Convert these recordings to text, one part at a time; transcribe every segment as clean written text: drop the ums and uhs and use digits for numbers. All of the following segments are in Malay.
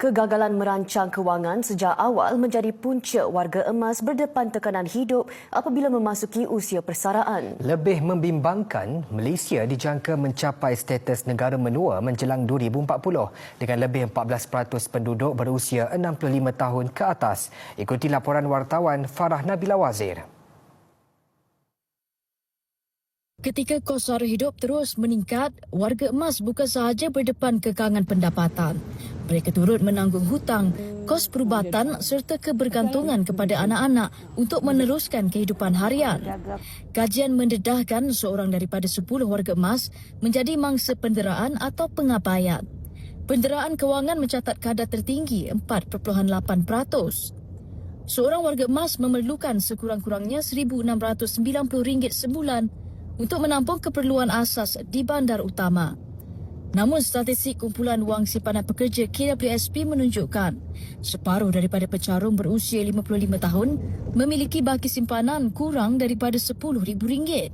Kegagalan merancang kewangan sejak awal menjadi punca warga emas berdepan tekanan hidup apabila memasuki usia persaraan. Lebih membimbangkan, Malaysia dijangka mencapai status negara menua menjelang 2040 dengan lebih 14% penduduk berusia 65 tahun ke atas. Ikuti laporan wartawan Farah Nabila Wazir. Ketika kos sara hidup terus meningkat, warga emas bukan sahaja berdepan kekangan pendapatan. Mereka turut menanggung hutang, kos perubatan serta kebergantungan kepada anak-anak untuk meneruskan kehidupan harian. Kajian mendedahkan seorang daripada 10 warga emas menjadi mangsa penderaan atau pengabaian. Penderaan kewangan mencatat kadar tertinggi 4.8%. Seorang warga emas memerlukan sekurang-kurangnya RM1,690 sebulan untuk menampung keperluan asas di bandar utama. Namun statistik kumpulan wang simpanan pekerja KWSP menunjukkan separuh daripada pecarum berusia 55 tahun memiliki baki simpanan kurang daripada RM10,000.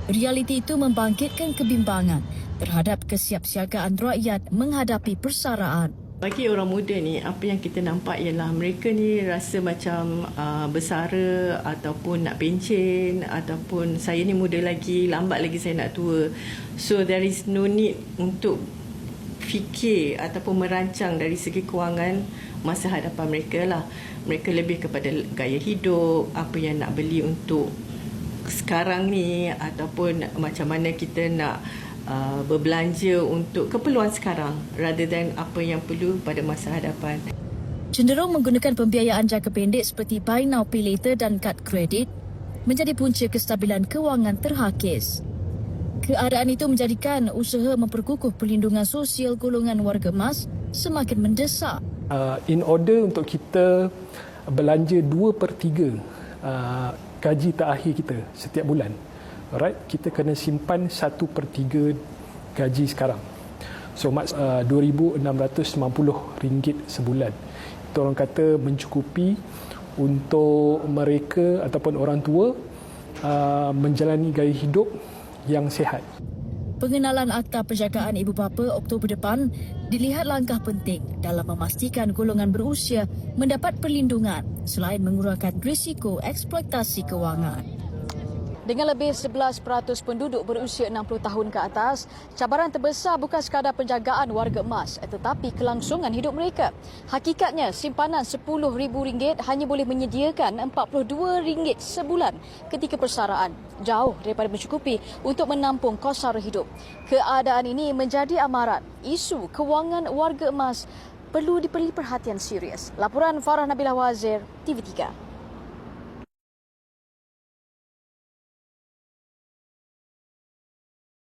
Realiti itu membangkitkan kebimbangan terhadap kesiapsiagaan rakyat menghadapi persaraan. Bagi orang muda ni, apa yang kita nampak ialah mereka ni rasa macam bersara ataupun nak pencen ataupun saya ni muda lagi, lambat lagi saya nak tua. So there is no need untuk fikir ataupun merancang dari segi kewangan masa hadapan mereka lah. Mereka lebih kepada gaya hidup, apa yang nak beli untuk sekarang ni ataupun macam mana kita nak berbelanja untuk keperluan sekarang rather than apa yang perlu pada masa hadapan. Cenderung menggunakan pembiayaan jangka pendek seperti buy now pay later dan kad kredit menjadi punca kestabilan kewangan terhakis. Keadaan itu menjadikan usaha memperkukuh perlindungan sosial golongan warga emas semakin mendesak. In order untuk kita belanja 2/3 gaji terakhir kita setiap bulan, alright, kita kena simpan 1/3 gaji sekarang. So RM2,690 sebulan. Itu orang kata mencukupi untuk mereka ataupun orang tua menjalani gaya hidup yang sihat. Pengenalan Akta Penjagaan Ibu Bapa Oktober depan dilihat langkah penting dalam memastikan golongan berusia mendapat perlindungan selain mengurangkan risiko eksploitasi kewangan. Dengan lebih 11% penduduk berusia 60 tahun ke atas, cabaran terbesar bukan sekadar penjagaan warga emas tetapi kelangsungan hidup mereka. Hakikatnya, simpanan RM10,000 hanya boleh menyediakan RM42 sebulan ketika persaraan, jauh daripada mencukupi untuk menampung kos sara hidup. Keadaan ini menjadi amaran. Isu kewangan warga emas perlu diberi perhatian serius. Laporan Farah Nabila Wazir, TV3.